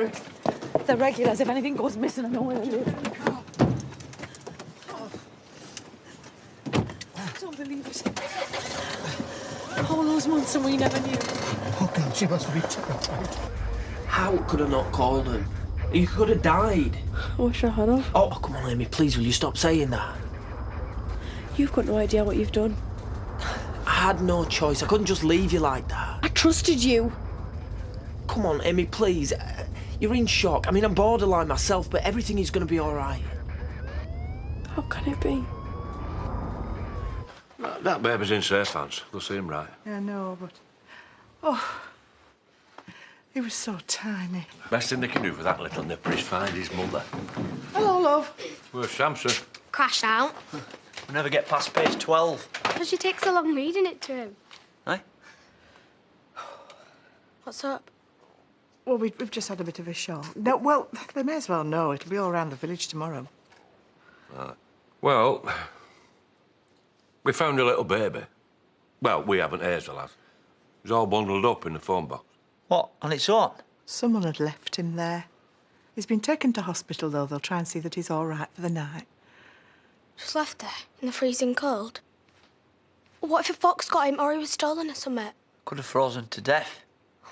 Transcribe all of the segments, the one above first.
neighbours. They're regulars. If anything goes missing, I know where they live. I don't believe it. All those months and we never knew. Oh, God, she must be terrified. How could I not call him? He could have died. I wish I had have. Oh, come on, Amy, please, will you stop saying that? You've got no idea what you've done. I had no choice. I couldn't just leave you like that. I trusted you. Come on, Amy, please. You're in shock. I mean, I'm borderline myself, but everything is going to be all right. How can it be? That baby's in safe hands. They'll see him right. Yeah, no, but... Oh, he was so tiny. Best thing they can do for that little nipper is find his mother. Hello, love. Where's Samson? Crash out. We never get past page 12. Because you take so long reading it to him. Eh? What's up? Well, we've just had a bit of a shock. No, well, they may as well know. It'll be all around the village tomorrow. Well, we found a little baby. Well, we haven't, Hazel has. It was all bundled up in the phone box. What, on its own? Someone had left him there. He's been taken to hospital, though. They'll try and see that he's all right for the night. Just left there in the freezing cold. What if a fox got him or he was stolen or something? Could have frozen to death.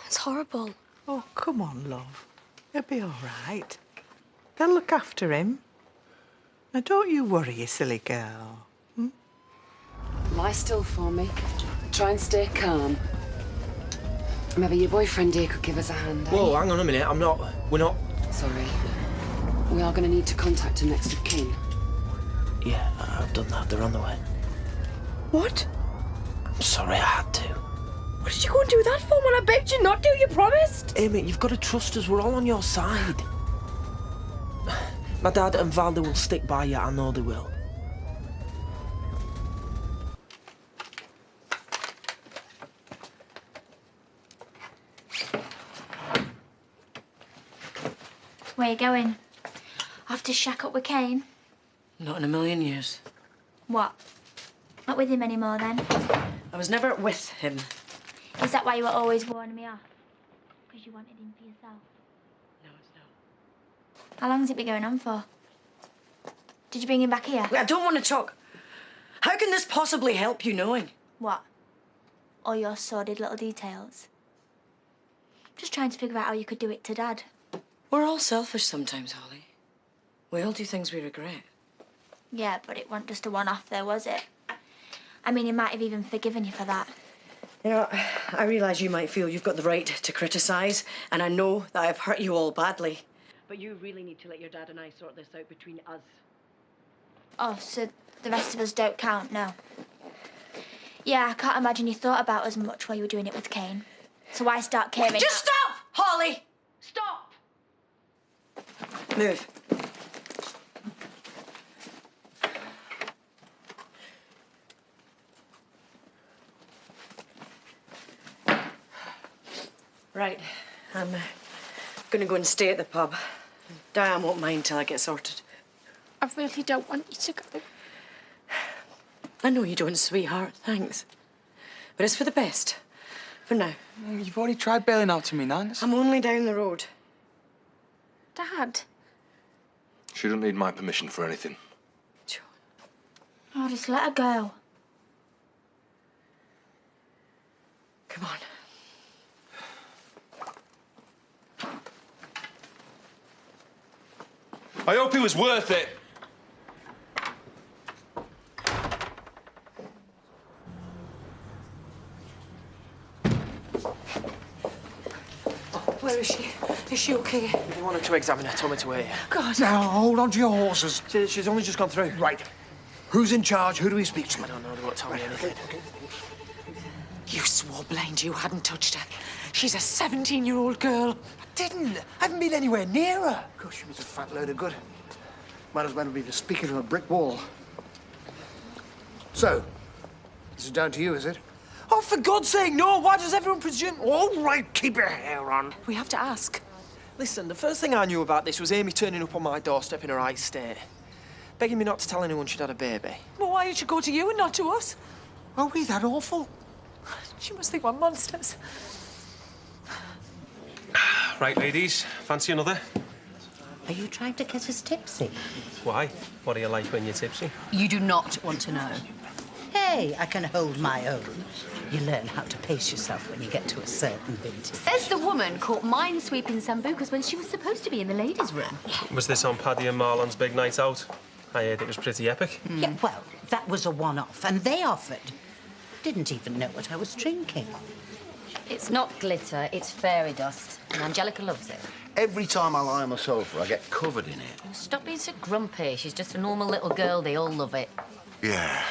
It's horrible. Oh, come on, love. He'll be all right. They'll look after him. Now, don't you worry, you silly girl. Hmm? Lie still for me. Try and stay calm. Maybe your boyfriend here could give us a hand, eh? Whoa, hang on a minute. We're not... Sorry. We are going to need to contact him next of kin. Yeah, I've done that. They're on the way. What? I'm sorry, I had to. What did you go and do that for when I begged you not to? You promised. Amy, you've got to trust us. We're all on your side. My dad and Val, they will stick by you. I know they will. Where you going? Off to shack up with Cain? Not in a million years. What? Not with him anymore, then? I was never with him. Is that why you were always warning me off? Because you wanted him for yourself? No, it's not. How long's it been going on for? Did you bring him back here? Wait, I don't want to talk. How can this possibly help you knowing? What? All your sordid little details? Just trying to figure out how you could do it to Dad. We're all selfish sometimes, Holly. We all do things we regret. Yeah, but it wasn't just a one-off there, was it? I mean, he might have even forgiven you for that. You know, I realise you might feel you've got the right to criticise, and I know that I've hurt you all badly. But you really need to let your dad and I sort this out between us. Oh, so the rest of us don't count, no? Yeah, I can't imagine you thought about us much while you were doing it with Cain. So why start caring? Just stop, Holly! Stop! Move. Right, I'm gonna go and stay at the pub. Diane won't mind till I get sorted. I really don't want you to go. I know you don't, sweetheart, thanks. But it's for the best. For now. You've already tried bailing out to me, Nan. I'm only down the road. Dad. She don't need my permission for anything. Oh, just let her go. Come on. I hope it was worth it. Where is she? Is she okay? They wanted to examine her. Told me to wait. God. Now, hold on to your horses. She's only just gone through. Right. Who's in charge? Who do we speak to? I don't know. They won't tell me anything. You swore blind you hadn't touched her. She's a 17-year-old girl. I didn't. I haven't been anywhere near her. Of course, she was a fat load of good. Might as well be speaking to a brick wall. So, this is down to you, is it? Oh, for God's sake, no! Why does everyone presume... All right, keep your hair on. We have to ask. Listen, the first thing I knew about this was Amy turning up on my doorstep in her right state, begging me not to tell anyone she'd had a baby. Well, why did she go to you and not to us? Are we that awful? She must think we're monsters. Right, ladies, fancy another? Are you trying to get us tipsy? Why? What are you like when you're tipsy? You do not want to know. Hey, I can hold my own. You learn how to pace yourself when you get to a certain vintage. Says the woman caught mine-sweeping sambucas when she was supposed to be in the ladies' room. Was this on Paddy and Marlon's big night out? I heard it was pretty epic. Yeah, well, that was a one-off, and they offered. Didn't even know what I was drinking. It's not glitter, it's fairy dust, and Angelica loves it. Every time I lie on the sofa, I get covered in it. Stop being so grumpy. She's just a normal little girl. They all love it. Yeah,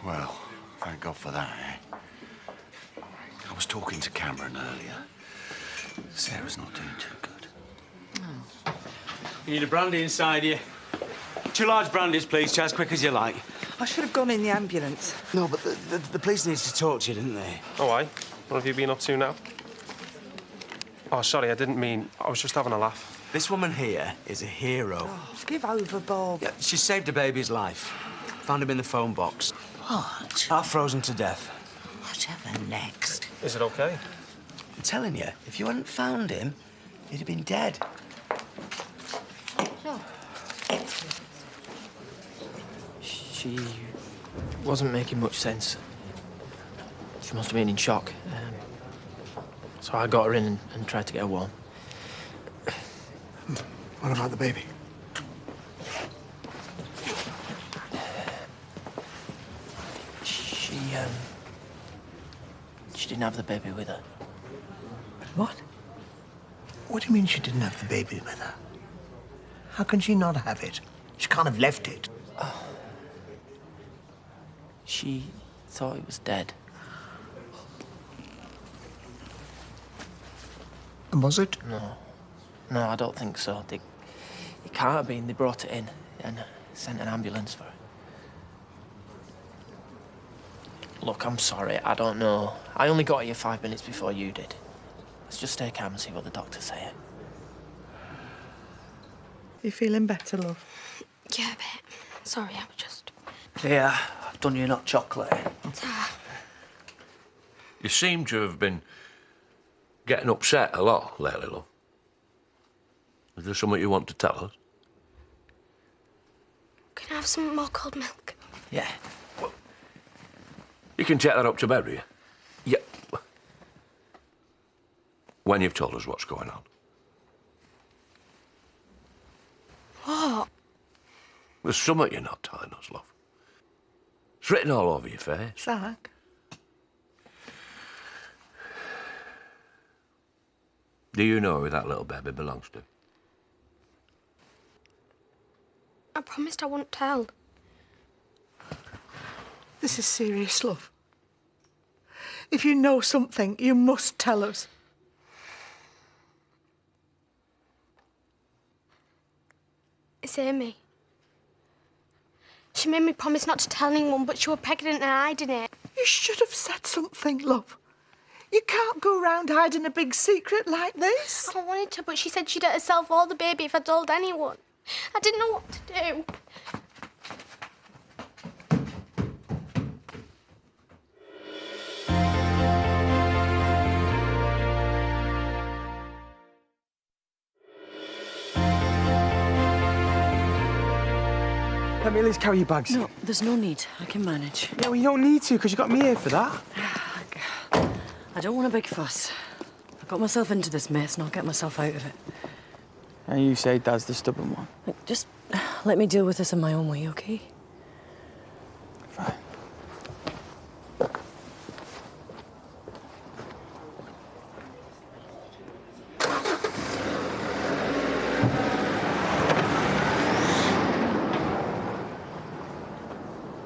well, thank God for that, eh? I was talking to Cameron earlier. Sarah's not doing too good. You need a brandy inside you. 2 large brandies, please, as quick as you like. I should have gone in the ambulance. No, but the police needed to talk to you, didn't they? Oh, why? What have you been up to now? Oh, sorry, I didn't mean... I was just having a laugh. This woman here is a hero. Oh, give over, Bob. Yeah, she saved a baby's life. Found him in the phone box. What? Half frozen to death. Whatever next? Is it okay? I'm telling you, if you hadn't found him, he'd have been dead. She wasn't making much sense. She must have been in shock. So I got her in and tried to get her warm. What about the baby? She didn't have the baby with her. What? What do you mean she didn't have the baby with her? How can she not have it? She can't have left it. She thought it was dead. And was it? No, I don't think so. It can't have been. They brought it in and sent an ambulance for her. Look, I'm sorry. I don't know. I only got here 5 minutes before you did. Let's just stay calm and see what the doctor's saying. You feeling better, love? Yeah, a bit. Sorry, I was just... Yeah, I've done you not chocolate. You seem to have been getting upset a lot lately, love. Is there something you want to tell us? Can I have some more cold milk? Yeah. You can take that up to bed, will you? Yeah. When you've told us what's going on. What? There's something you're not telling us, love. It's written all over your face. Zach? Do you know who that little baby belongs to? I promised I wouldn't tell. This is serious, love. If you know something, you must tell us. It's Amy. She made me promise not to tell anyone, but she was pregnant and hiding it. You should have said something, love. You can't go around hiding a big secret like this. I wanted to, but she said she'd hurt herself or the baby if I told anyone. I didn't know what to do. Let me at least carry your bags. No, there's no need. I can manage. Yeah, well, you don't need to, because you got me here for that. I don't want a big fuss. I got myself into this mess and I'll get myself out of it. And you say Dad's the stubborn one. Look, just let me deal with this in my own way, OK? Fine.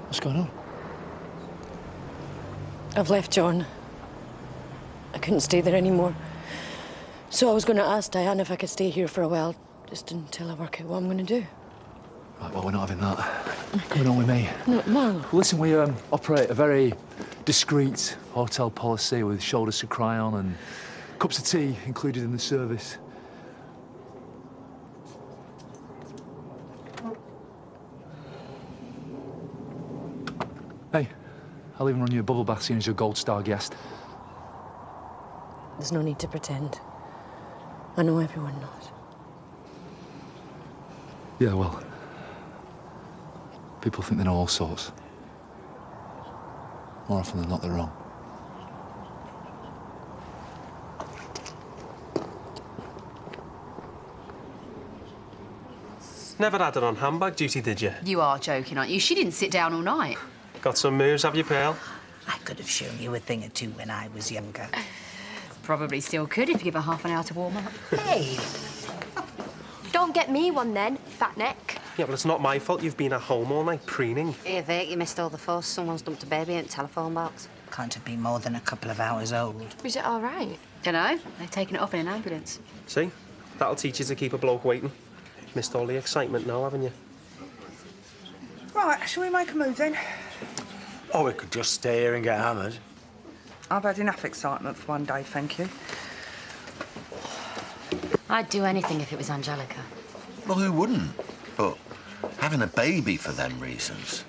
What's going on? I've left John. I couldn't stay there anymore. So I was going to ask Diane if I could stay here for a while, just until I work out what I'm going to do. Right, well, we're not having that. Coming on with me. No, Marlon. Listen, we operate a very discreet hotel policy with shoulders to cry on and cups of tea included in the service. Hey, I'll even run you a bubble bath seeing as you're a gold star guest. There's no need to pretend. I know everyone knows. Yeah, well, people think they know all sorts. More often than not, they're wrong. Never had her on handbag duty, did you? You are joking, aren't you? She didn't sit down all night. Got some moves, have you, Pearl? I could have shown you a thing or two when I was younger. Probably still could if you give her half an hour to warm up. Hey! Don't get me one then, fat neck. Yeah, well, it's not my fault you've been at home all night preening. Here, Vic, you missed all the fuss. Someone's dumped a baby in a telephone box. Can't have been more than a couple of hours old. Is it all right? Dunno. They've taken it off in an ambulance. See? That'll teach you to keep a bloke waiting. Missed all the excitement now, haven't you? Right, shall we make a move then? Oh, we could just stay here and get hammered. I've had enough excitement for one day, thank you. I'd do anything if it was Angelica. Well, who wouldn't? But having a baby for them reasons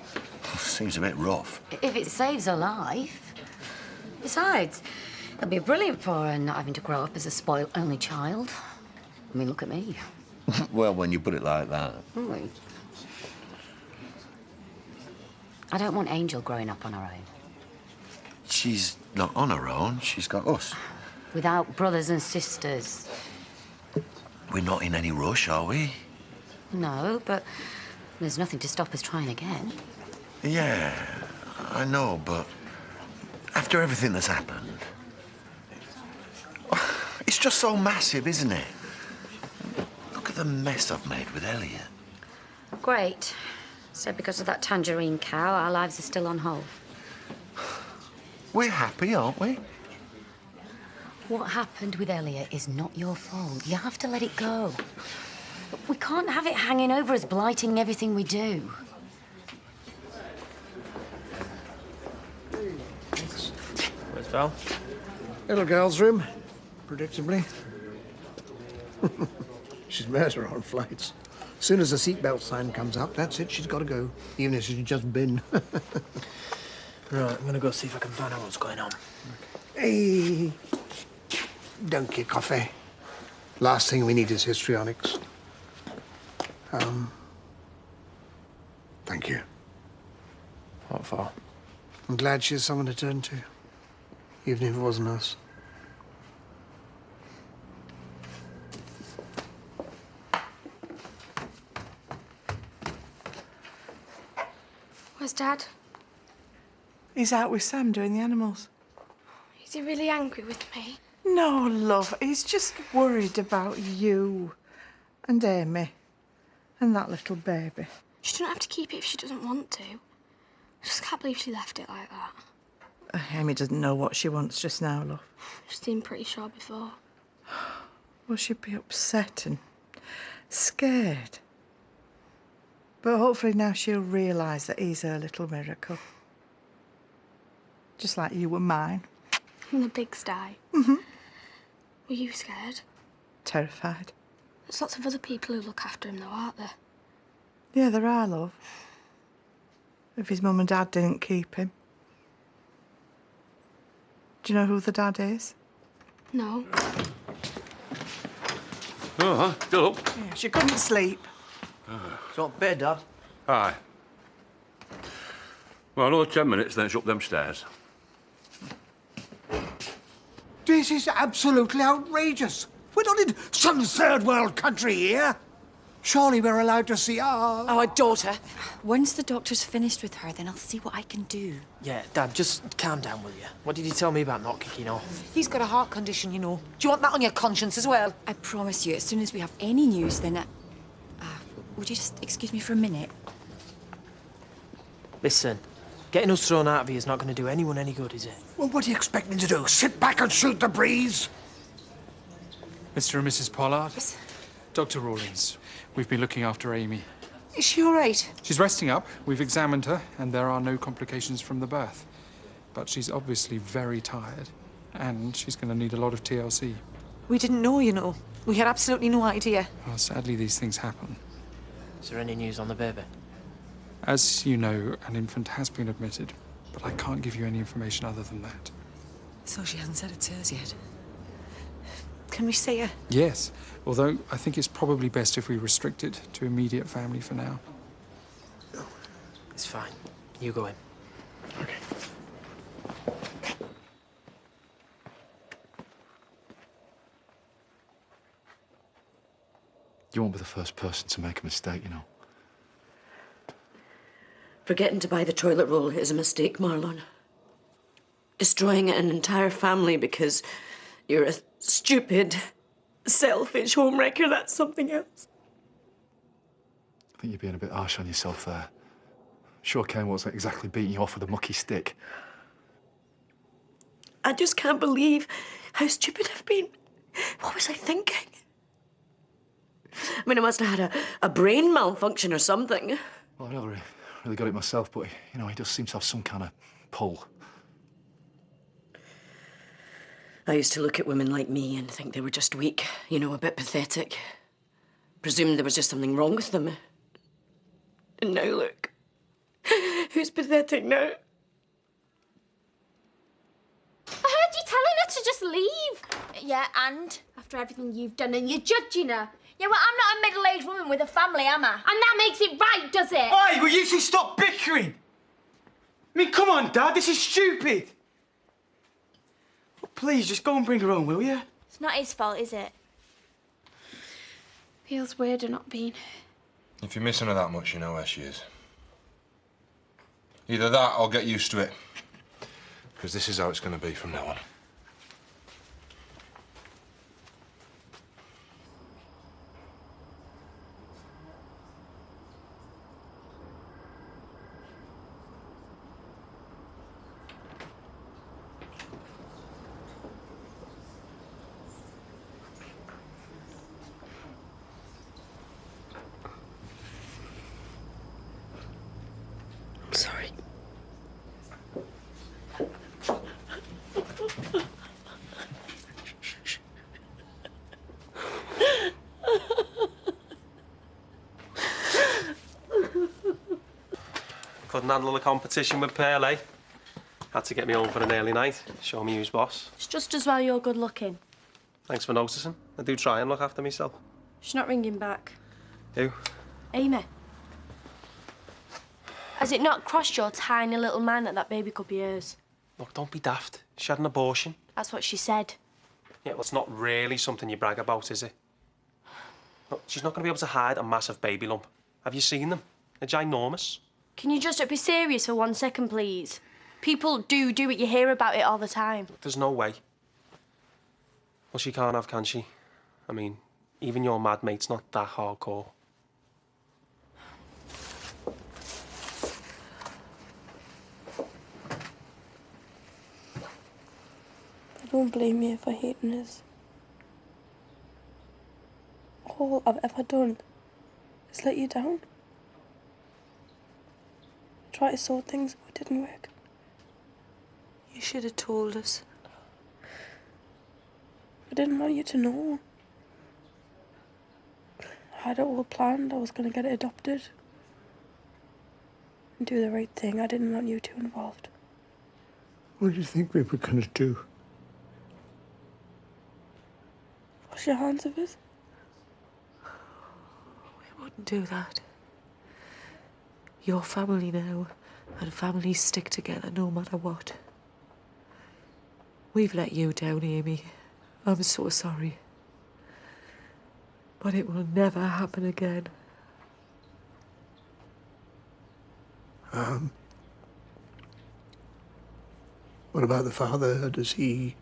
seems a bit rough. If it saves her life. Besides, it'll be brilliant for her not having to grow up as a spoiled only child. I mean, look at me. Well, when you put it like that. Really? I don't want Angel growing up on her own. She's not on her own. She's got us. Without brothers and sisters. We're not in any rush, are we? No, but there's nothing to stop us trying again. Yeah, I know, but after everything that's happened, it's just so massive, isn't it? Look at the mess I've made with Elliot. Great. So because of that tangerine cow, our lives are still on hold. We're happy, aren't we? What happened with Elliot is not your fault. You have to let it go. We can't have it hanging over us, blighting everything we do. Where's Val? Little girl's room, predictably. She's murder on flights. As soon as the seatbelt sign comes up, that's it, she's got to go, even if she's just been. Right, I'm gonna go see if I can find out what's going on. Hey, don't kick off, eh? Last thing we need is histrionics. Thank you. What for? I'm glad she has someone to turn to, even if it wasn't us. Where's Dad? He's out with Sam doing the animals. Is he really angry with me? No, love, he's just worried about you and Amy and that little baby. She doesn't have to keep it if she doesn't want to. I just can't believe she left it like that. Amy doesn't know what she wants just now, love. She seemed pretty sure before. Well, she'd be upset and scared. But hopefully now she'll realise that he's her little miracle. Just like you were mine. In the big sty. Mm-hmm. Were you scared? Terrified. There's lots of other people who look after him, though, aren't there? Yeah, there are, love. If his mum and dad didn't keep him. Do you know who the dad is? No. Oh, still up? Yeah, she couldn't sleep. It's not bed, Dad. Aye. Well, another 10 minutes, then it's up them stairs. This is absolutely outrageous. We're not in some third world country here. Surely we're allowed to see our daughter. Once the doctor's finished with her, then I'll see what I can do. Yeah, Dad, just calm down, will you? What did you tell me about not kicking off? He's got a heart condition, you know. Do you want that on your conscience as well? I promise you, as soon as we have any news, then... would you just excuse me for a minute? Listen, getting us thrown out of here is not going to do anyone any good, is it? Well, what do you expect me to do? Sit back and shoot the breeze? Mr. and Mrs. Pollard. Yes. Dr. Rawlins. We've been looking after Amy. Is she all right? She's resting up. We've examined her, and there are no complications from the birth. But she's obviously very tired, and she's going to need a lot of TLC. We didn't know, you know. We had absolutely no idea. Well, sadly, these things happen. Is there any news on the baby? As you know, an infant has been admitted, but I can't give you any information other than that. So she hasn't said it's hers yet. Can we see her? Yes, although I think it's probably best if we restrict it to immediate family for now. It's fine. You go in. Okay. You won't be the first person to make a mistake, you know. Forgetting to buy the toilet roll is a mistake, Marlon. Destroying an entire family because you're a stupid, selfish homewrecker, that's something else. I think you're being a bit harsh on yourself there. Sure, Cain wasn't exactly beating you off with a mucky stick. I just can't believe how stupid I've been. What was I thinking? I mean, I must have had a brain malfunction or something. Well, I've never really got it myself, but, you know, he does seem to have some kind of pull. I used to look at women like me and think they were just weak, you know, a bit pathetic. Presumed there was just something wrong with them. And now look, who's pathetic now? I heard you telling her to just leave. Yeah, and after everything you've done and you're judging her. Yeah, well, I'm not a middle-aged woman with a family, am I? And that makes it right, does it? Oi, will you two stop bickering? I mean, come on, Dad, this is stupid. Oh, please, just go and bring her home, will you? It's not his fault, is it? Feels weirder not being. If you're missing her that much, you know where she is. Either that or get used to it. Because this is how it's going to be from now on. Sorry. Couldn't handle the competition with Pearl, eh? Had to get me home for an early night. Show me who's boss. It's just as well you're good looking. Thanks for noticing. I do try and look after myself. She's not ringing back. Who? Amy. Has it not crossed your tiny little mind that baby could be hers? Look, don't be daft. She had an abortion. That's what she said. Yeah, well, it's not really something you brag about, is it? Look, she's not going to be able to hide a massive baby lump. Have you seen them? They're ginormous. Can you just be serious for 1 second, please? People do it. You hear about it all the time. There's no way. Well, she can't have, can she? I mean, even your mad mate's not that hardcore. Don't blame me for hating us. All I've ever done is let you down. Try to sort things, but it didn't work. You should have told us. I didn't want you to know. I had it all planned. I was going to get it adopted. And do the right thing. I didn't want you two involved. What do you think we were going to do? Wash your hands of it? We wouldn't do that. Your family now, and families stick together no matter what. We've let you down, Amy. I'm so sorry. But it will never happen again. What about the father? Does he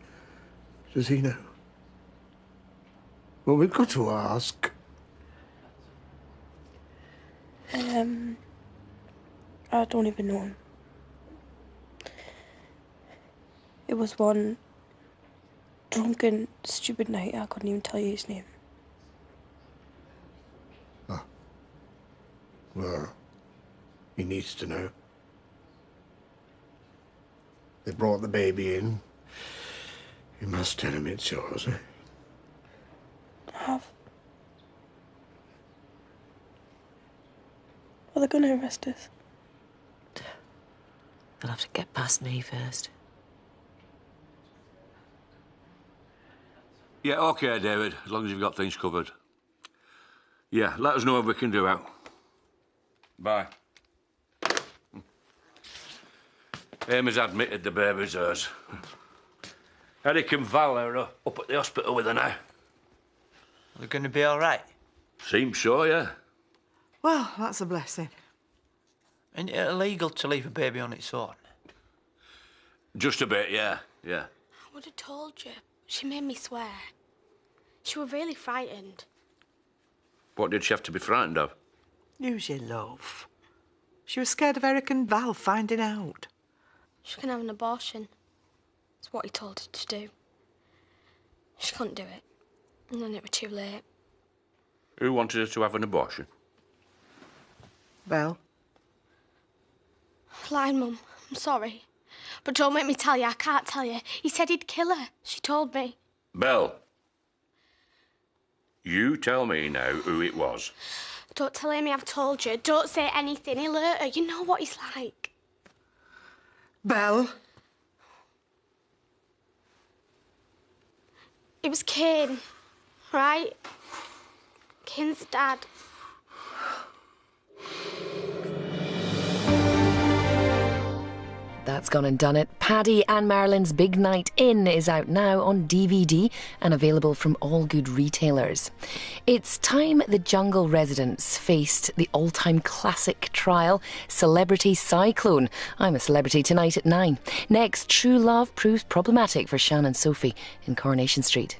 know? Well, we've got to ask. I don't even know him. It was one drunken, stupid night. I couldn't even tell you his name. Oh. Well, he needs to know. They brought the baby in. You must tell him it's yours, eh? I have. Are they going to arrest us? They'll have to get past me first. Yeah, OK, David, as long as you've got things covered. Yeah, let us know if we can do out. Bye. Amy's admitted the baby's hers. Eric and Val are up at the hospital with her now. They're going to be all right? Seems so, yeah. Well, that's a blessing. Isn't it illegal to leave a baby on its own? Just a bit, yeah, yeah. I would have told you. She made me swear. She was really frightened. What did she have to be frightened of? Use your love. She was scared of Eric and Val finding out. She can have an abortion. It's what he told her to do. She couldn't do it. And then it was too late. Who wanted her to have an abortion? Belle. Lied, Mum. I'm sorry. But don't make me tell you. I can't tell you. He said he'd kill her. She told me. Belle. You tell me now who it was. Don't tell Amy I've told you. Don't say anything. He'll hurt her. You know what he's like. Belle. It was Cain, right? Cain's dad. That's gone and done it. Paddy and Marlon's Big Night In is out now on DVD and available from all good retailers. It's time the Jungle residents faced the all-time classic trial, Celebrity Cyclone. I'm a Celebrity tonight at 9. Next, true love proves problematic for Shan and Sophie in Coronation Street.